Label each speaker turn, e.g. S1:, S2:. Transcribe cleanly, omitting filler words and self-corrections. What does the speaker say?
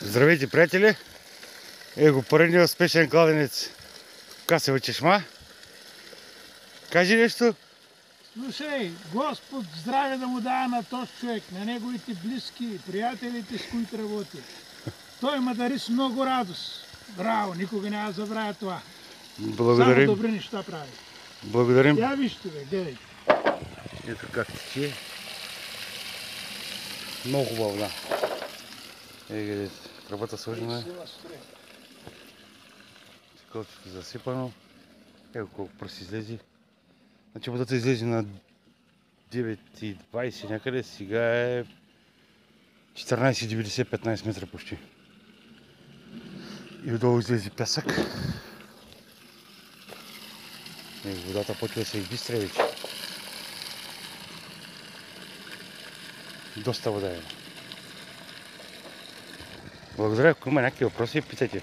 S1: Здравейте, приятели! Его поредният успешен кладенец в Касева чешма. Кажи нещо.
S2: Слушай, Господ здраве да му дава на този човек, на неговите близки, приятелите, с които работи. Той ма дари с много радост. Браво, никога няма да забравя това.
S1: Благодарим.
S2: Само добри неща прави.
S1: Благодарим.
S2: Я вижте, бе, гледай.
S1: Ето как тече. Много хубава вода. Тръбата сложена. Колчето засипано. Ево колко пръст излезе. Значи водата излезе на 9,20 някъде. Сега е 14,90, 15 метра почти. И отдолу излезе пясък. Водата почва да се избистря вече. Доста вода е. Благодаря, ако има някакви въпроси, питайте.